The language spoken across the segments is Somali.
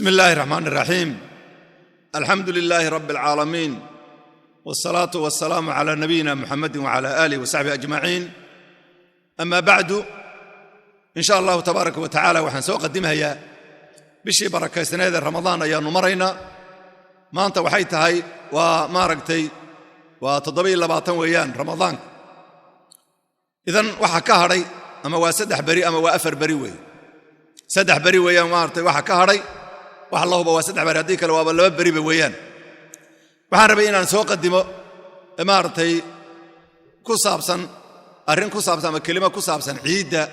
بسم الله الرحمن الرحيم. الحمد لله رب العالمين، والصلاة والسلام على نبينا محمد وعلى آله وصحبه أجمعين. أما بعد، إن شاء الله تبارك وتعالى وحن سوق قدمها يا بشي بركة سنة رمضان يا نمرينا ما أنت وحيتها هاي وما رقتي وتضبي لباطن ويان رمضان. إذن وحكاهري أما واسدح بري أما وأفر بريوي سدح بري ويان مارتي وحكاهري wax Allahba waa saddex bari hadii kale waa laba bari weeyaan. waxaan rabay inaan soo qadimo imaartay ku saabsan arrin ku saabsan ama kelimo ku saabsan ciida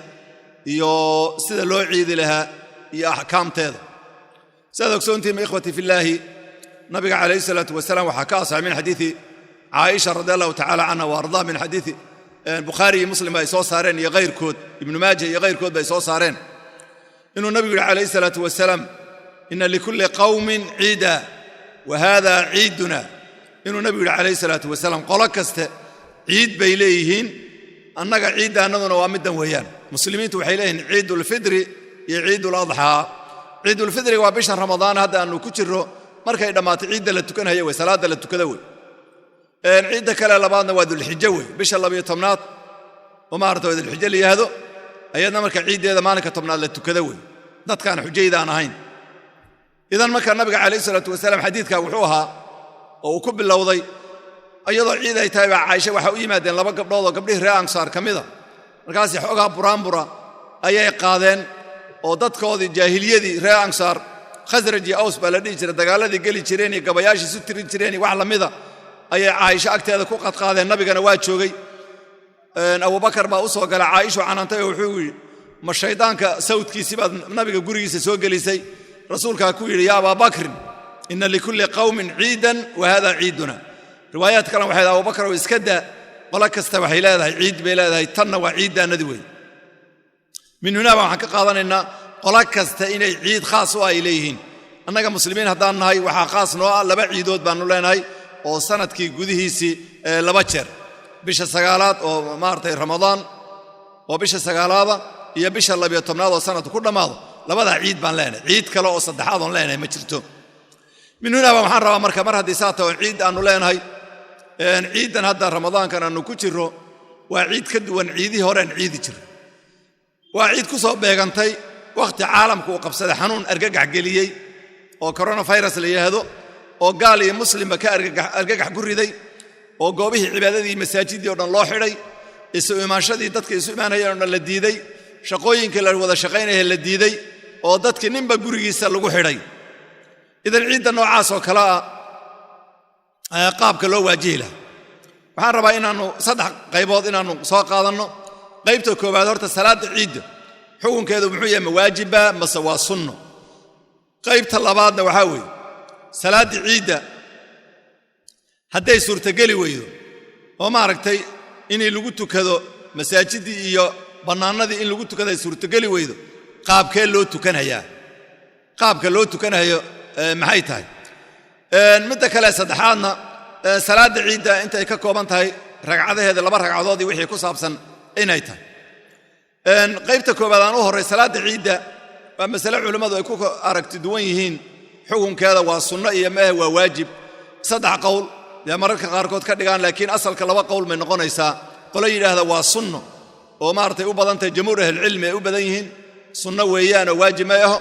iyo sida loo ciidi lahaa iyo ahkaamteeda. sida ogsoontii ikhwati filaahi nabiga kaleey salaatu wasalaam waxa ka saamin xadiisi Aisha radhiyallahu ta'ala anha wa arda min xadiisi Bukhari iyo Muslim ay soo saareen iyo qeyrkood Ibn Majah iyo qeyrkood bay soo saareen inuu nabiga kaleey salaatu wasalaam إن لكل قوم عيدا وهذا عيدنا. إنه النبي عليه الصلاة والسلام قال كست عيد بيليهن أنك عيد أننا وامدا ويان مسلمين توحيلين عيد الفطر يعيد الأضحى. عيد الفطر وبشهر رمضان هذا أنه كتر مركا إذا ما تعيد لتكن هي وصلاة لتكذوي عيد كلا لبعضنا وذو الحجوي بشهر الله بيتمنات وما أردت وذو الحجة لي هذا أيضا مركا عيد هذا ما نكتمنا لتكذوي ذات كان حجيدا أنا هين. إذا ما كان النبي عليه الصلاة والسلام حديث كوحوها وكب اللوضي أيضا عيد يتابع عائشة وحوي مادين لبقى قبله قبله رأى صار كمذا مركز يحوقها برامبرا أي قاذن وضد كوذي الجاهلية دي رأى صار خزرجي أوس بلدي جرى دجالة دي قلي شريني قبياشي سترين شريني وعلى مذا أي عائشة أكتر هذا كوقت قاذن النبي كان واحد شوقي أبو بكر بأوسه قال عائشة عن أنتي وحوي ما الشيطان كسوت كيسي بعد النبي قريسي سوق ليسي رسولك أقول يا أبا بكر إن لكل قوم عيدا وهذا عيدنا. روايات كلام واحد أبو بكر وإسكدة ولك استوحي لا هذا عيد بلا هذا يتنى وعيدا ندوي. من هنا وحكى قاضي إن ولك استئين عيد خاص إليهن. أنك مسلمين هذان هاي وحقاص نوع لبعيدود بانولين هاي وسنة كي جوده سي لبشر بيش السجالات ومارتي رمضان وبيش السجالات هي بيش الله بيتمنى وسنة كل ماضي. لبدا عيد بان لنا عيد كلا oo saddexaad oo leenahay ma jirto min huna waxaan rabaa marka mar hadii saato ciid aanu leenahay ciidan hadda ramadaankan aanu ku jiro waa ciid ka duwan ciidii hore aan ciidi jiro waa ciid ku soo beegantay waqti caalamku uu qabsaday xanuun argagax galiyay oo coronavirus la yiraahdo oo gaal iyo muslimba ka argagax guriday oo goobihii cibaadadii masaajidii oo dhan loo xidhay isu imaanshadii dadka isu imaanayeen oo la diiday shaqooyinka la wada shaqeynayay la diiday oo dadkii ninba gurigiisa lagu xidhay. idan ciidda noocaas oo kala qaabka loo waajihila waxaan rabaa inaanu saddex qaybood inaanu soo qaadano. qaybta koobaad horta salaada ciidda xukunkeedu muxuu yahay waajiba mase waa sunno. qaybta labaadna waxa weeye salaada ciidda hadday suurtageli weydo oo ma aragtay in lagu tukado masaajidii iyo banaanadii in lagu tukaday suurtagali weydo qaabkee loo tukanayaa qaabka loo tukanayo maxay tahay. midda kale saddexaadna salaada ciidda inta ay ka kooban tahay ragcadaheeda laba ragcadood iyo wixii ku saabsan inay tahay. qaybta koobaad aan u horay salaada ciidda waa mas'ala culimadu ay ku aragti duwan yihiin xukunkeeda waa sunno iyo ma waa waajib. saddex qowl ya mararka qaarkood ka dhigaan laakiin asalka laba qowl may noqonaysaa. qolo yiraahdo waa sunno oo maartay u badantay jamhuur ahl cilmi ay u badan yihiin sunno weeyaan oo waajib ma aha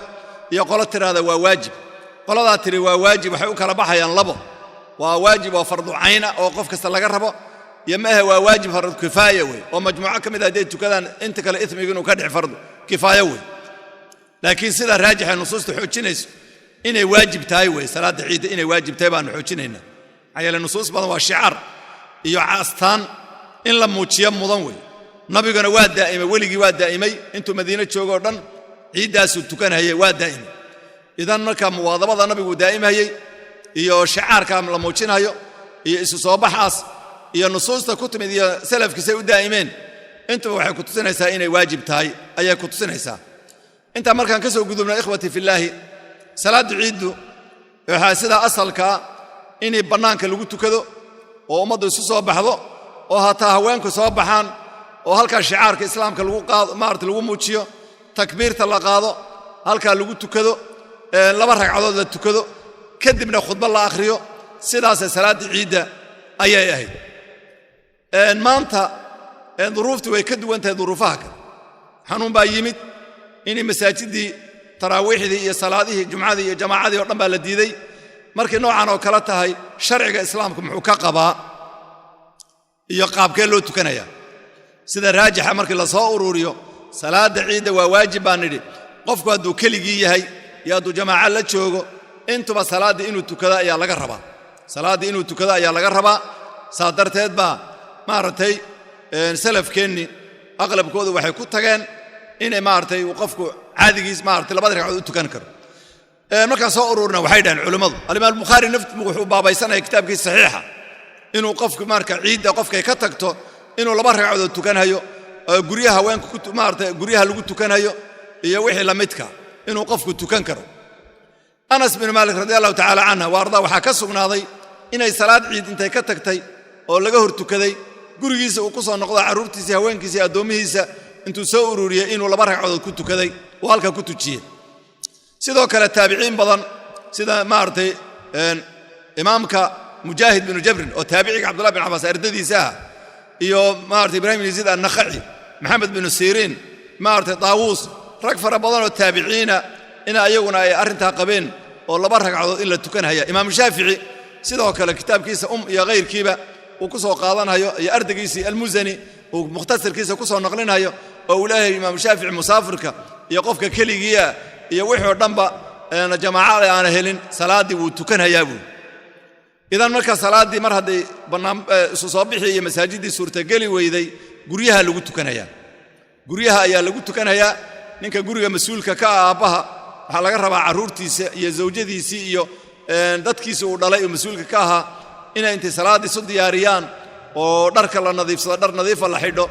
iyo qolo tiraada waa waajib. qolada tiri waa waajib waxay u kala baxayaan labo waa waajib oo fardu ayna oo qof kasta laga rabo iyo ma aha waa waajib fardu kifaaya way oo majmuuca kamid ah ay tukadaan inta kale ismiga inuu ka dhix fardu kifaaya way. laakiin sida raajix ah nusuusta xoojinayso inay waajib tahay way salaada ciid inay waajib tahay baan xoojinayna. ayala nusuus badan waa shicaar iyo astaan in la muujiyo mudan way. nabigana waa daa'imay waligii waa daa'imay intuu madiina joogo dhan ciidaas uu tukanayay waa daa'imay. idan marka muwaadabada nabigu daa'imay iyo shicaarka la muujinayo iyo isu soo baxaas iyo nusuusta ku timid iyo salafkiisa u daa'imeen inta waxay ku tusinaysaa inay waajib tahay ayay ku tusinaysaa. inta markaan ka soo gudubnaa ikhwati filaahi salaadu ciidu waxa sida asalka in banaanka lagu tukado oo ummaddu isu soo baxdo oo hataa haweenku soo baxaan oo halka shicaarka islaamka lagu qaado maarta lagu muujiyo takbiirta la qaado halka lagu tukado laba ragcadood la tukado kadibna khudba la akhriyo sidaas salaadii ciida ayay ahayd maanta duruuftu way ka duwan tahay duruufaha kale xanuun baa yimid in masaajidii taraawiixdii iyo salaadihii jumcadii iyo jamaacadii oo dhan baa la diiday markii noocan oo kala tahay sharciga islaamku muxuu ka qabaa iyo qaabkee loo tukanaya sida raajixa markii la soo ururiyo salaada ciida waa waajib baan nidhi qofku hadduu keligii yahay iyo hadduu jamaaca la joogo intuba salaadii inuu tukada ayaa laga rabaa salaadii inuu tukada ayaa laga rabaa saa darteed baa maaragtay salafkeenni aqlabkoodu waxay ku tageen inay maaragtay uu qofku caadigiis maaragtay labada ragcadood u tukan karo markaan soo ururina waxay dhahan culimmadu alimaam bukhaari naftigu wuxuu baabaysanaya kitaabkiisa saxiixa inuu qofku marka ciidda qofkay ka tagto inuu laba ragcadood tukanhayo guryaha haweenku maaragtay guryaha lagu tukanhayo iyo wixii la midka inuu qofku tukan karo anas bin maalik radiyallahu ta'ala anhu waarda waxa ka sugnaaday inay salaad ciid intay ka tagtay oo laga hor tukaday gurigiisa uu ku soo noqdo caruurtiisa haweenkiisa adoomihiisa intuu soo ururiyay inuu laba ragcadood ku tukaday oo halka ku tujiyay sidoo kale taabiciin badan sida maartay imaamka mujaahid bin jabr oo taabiciga abdullah bin abbas ardadiisa iyo maartay ibrahim bin yazid an-nakhai maxamed bin sirin maartay taawus rag fara badan oo taabiciina in ayaguna ay arinta qabeen oo laba ragcadood in la tukanaya imaam shaafici sidoo kale kitaabkiisa iyo qeyrkiiba uu ku soo qaadanayo iyo ardaygiisa al-muzani uu mukhtasarkiisa ku soo naqlinayo oo ilaahay imaam shaafici musaafirka iyo qofka kaligiya iyo wixii dhanba jamaaca aan helin salaadii uu tukanayaa buu idan marka salaadii mar haday banaan isu soo bixi iyo masaajidii suurtageli weyday guryaha lagu tukanayaa guryaha ayaa lagu tukanayaa ninka guriga mas'uulka ka aabaha waxa laga rabaa caruurtiisa iyo zawjadiisa iyo dadkiisa uu dhalay oo mas'uulka ka ahaa inay inta salaadii soo diyaariyaan oo dharka la nadiifsado dhar nadiif la xidho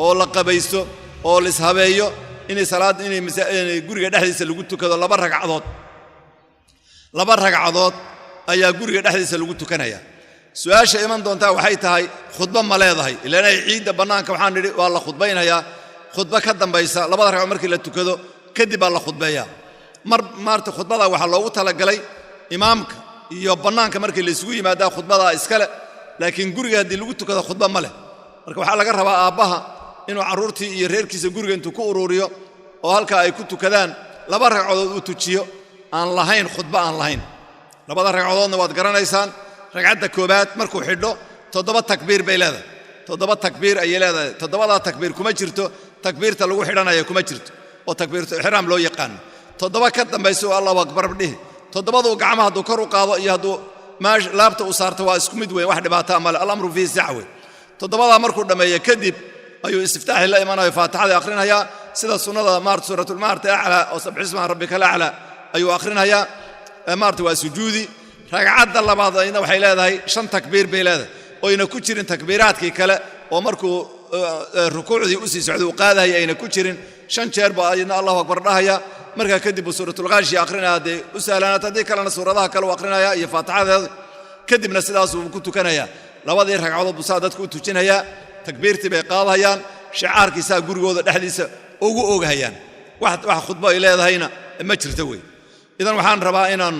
oo la qabaysto oo la ishabeeyo inay salaad inay guriga dhexdiisa lagu tukado laba ragcadood ayaa guriga dhexdiisa lagu tukanaya su'aasha iman doonta waxay tahay khudba ma leedahay ilaa ay ciida banaanka waxaan nidhi waa la khudbaynayaa khudba ka dambaysa labada ragcadood markii la tukado kadib baa la khudbeeyaa maarta khudbada waxa loogu talagalay imaamka iyo banaanka markii la isugu yimaado khudbada iskale laakiin guriga hadii lagu tukado khudba ma leh marka waxa laga rabaa aabaha inuu caruurtii iyo reerkiisa guriga intuu ku ururiyo oo halka ay ku tukadaan laba ragcadood u tujiyo aan lahayn khudba aan lahayn labada ragcadoodna waad garanaysaan ragcadda koobaad markuu xidho 7 takbiir bay leedahay 7 takbiir ay leedahay 7 takbiir kuma jirto takbiirta lagu xidhanayo kuma jirto oo takbiirtu ihraam loo yaqaan 7 ka dambayso Allahu akbar dhih 7 gacmaha haduu kor u qaado iyo haduu maash laabta u saarto waa isku mid weyn wax dhibaato ama al-amru fi sa'wi 7 markuu dhameeyo kadib ayuu istiftaax la imaanayo faatixada akhrinaya sida sunnada maarta suuratul maarta a'la oo subhisma rabbikal a'la ayuu akhrinaya maarta waa sujuudi ragcadda labaad ayna waxay leedahay 5 takbiir bay leedahay oo ina ku jirin takbiiraadkii kale oo markuu rukuucdii u sii socdo qaadahay ayna ku jirin 5 jeer baa ayna Allahu akbar dhahaya marka kadib suuratul ghashi akhrinaya u salaanata hadii kalena suuradaha kale uu akhrinaya iyo faatixada kadibna sidaas uu ku tukanaya labadii ragcadood buu dadku u tujinaya takbiirtii bay qaadayaan shicaarkiisa gurigooda dhexdiisa ugu oogayaan wax khudba ay leedahayna ma jirto way idan waxaan rabaa inaan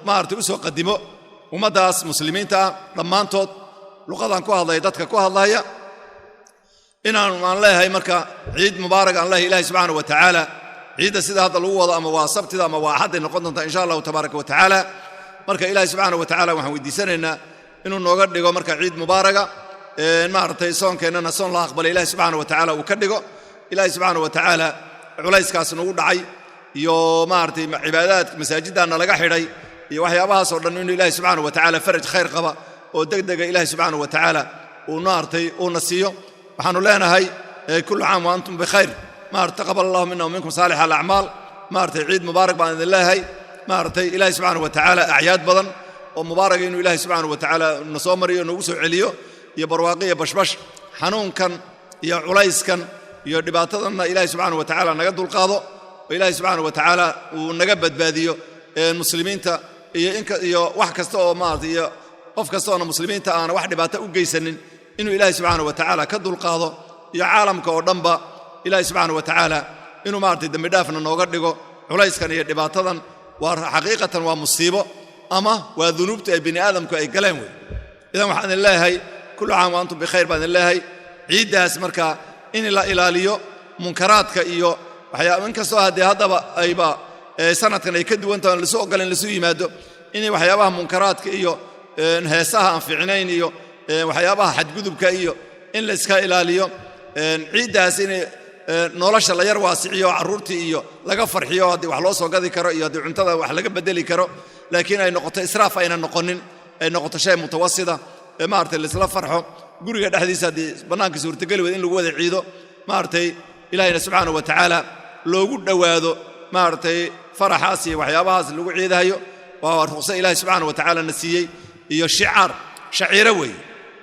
maartay u soo qadimo ummadaas muslimiinta dhamaantood luqadan ku hadlay dadka ku hadlaya inaan leeyahay marka ciid mubaarak aan leeyahay ilaahay subhanahu wa ta'ala ciida sida hada lagu wado ama waa sabtida ama waa axad noqon doonta insha Allah tabaaraka wa ta'ala marka ilaahay subhanahu wa ta'ala waxaan weydiisanaynaa inuu nooga dhigo marka ciid mubaaraka maartay soonkeenana soon la aqbalay ilaahay subhanahu wa ta'ala uu ka dhigo ilaahay subhanahu wa ta'ala culayskaas nagu dhacay iyo maartay cibaadaad masaajidana laga xidhay iyo waxyaabahaas oo dhan inuu ilaahay subhanahu wa ta'ala faraj khayr qaba oo degdega ilaahay subhanahu wa ta'ala uu naartay uu nasiyo waxaanu leenahay kullu aam wa antum bi khayr maartay taqabbal Allahu minna wa minkum salih al-a'mal maartay ciid mubaarak baan idin leeyahay maartay ilaahay subhanahu wa ta'ala a'yaad badan oo mubaarak inuu ilaahay subhanahu wa ta'ala nasoo mariyo nagu soo celiyo iyo barwaaqiyo bashbash xanuunkan iyo culayskan iyo dhibaatadan ilaahay subhanahu wa ta'ala naga dulqaado oo ilaahay subhanahu wa ta'ala uu naga badbaadiyo muslimiinta iyo wax kasta oo maartay iyo qof kasta oo muslimiinta aan wax dhibaato u geysanin inuu ilaahay subhanahu wa ta'ala ka dulqaado iyo caalamka oo dhanba ilaahay subhanahu wa ta'ala inuu maartay dambi dhaafna nooga dhigo culayskan iyo dhibaatadan وحقيقة ومصيبة أما وذنوبت بني آدم كأي كلام إذا وحن الله كل عام وأنتم بخير بإذن الله عيد اسمركا إن لا إلاليو منكرات كإيو وحيا من كسوها هذا أيبا سنة كان يكدو وأنت لسوق قال لسوي مادو إني وحيابها منكرات كإيو نهساها في عينين إيو وحيابها حد جذب كإيو إن لسكا إلاليو عيد إني نولش الله يروى سعيو عرورتي إيو لقى فرحيو هذي وحلوس وقذي كرو إيو هذي عنتظر وحلقة بدلي كرو لكن أي نقطة إسراف أين النقطين أي نقطة شيء متوسطة ما أرتي الإسراف فرحه قولي قد حديث هذه بنانك سورة قلي وإن لو وذي عيدو ما أرتي إلهنا سبحانه وتعالى لو قد دوادو ما أرتي فرح آسي وحياباس لو عيدها يو ورخص إلهي سبحانه وتعالى نسيي إيو الشعار شعيروي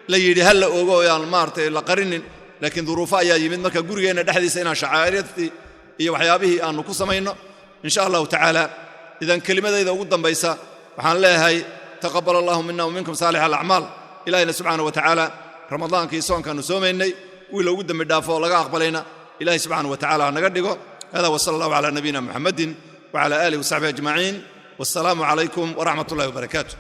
لا يدي هلا أوغو يعني ما أرتي لقرن لكن ظروفها يا يمين مكا قولي أن حديث هنا شعائرتي إيو وحيابه أن نقص مينو إن شاء الله تعالى إذا كلمة إذا قدام بيسا وحان الله هاي تقبل الله منا ومنكم صالح الأعمال إلهنا سبحانه وتعالى رمضان كيسون كانوا سوميني ولو قدام الدافع لقى أقبلنا إلهي سبحانه وتعالى نقدقه هذا وصلى الله على نبينا محمد وعلى آله وصحبه أجمعين والسلام عليكم ورحمة الله وبركاته.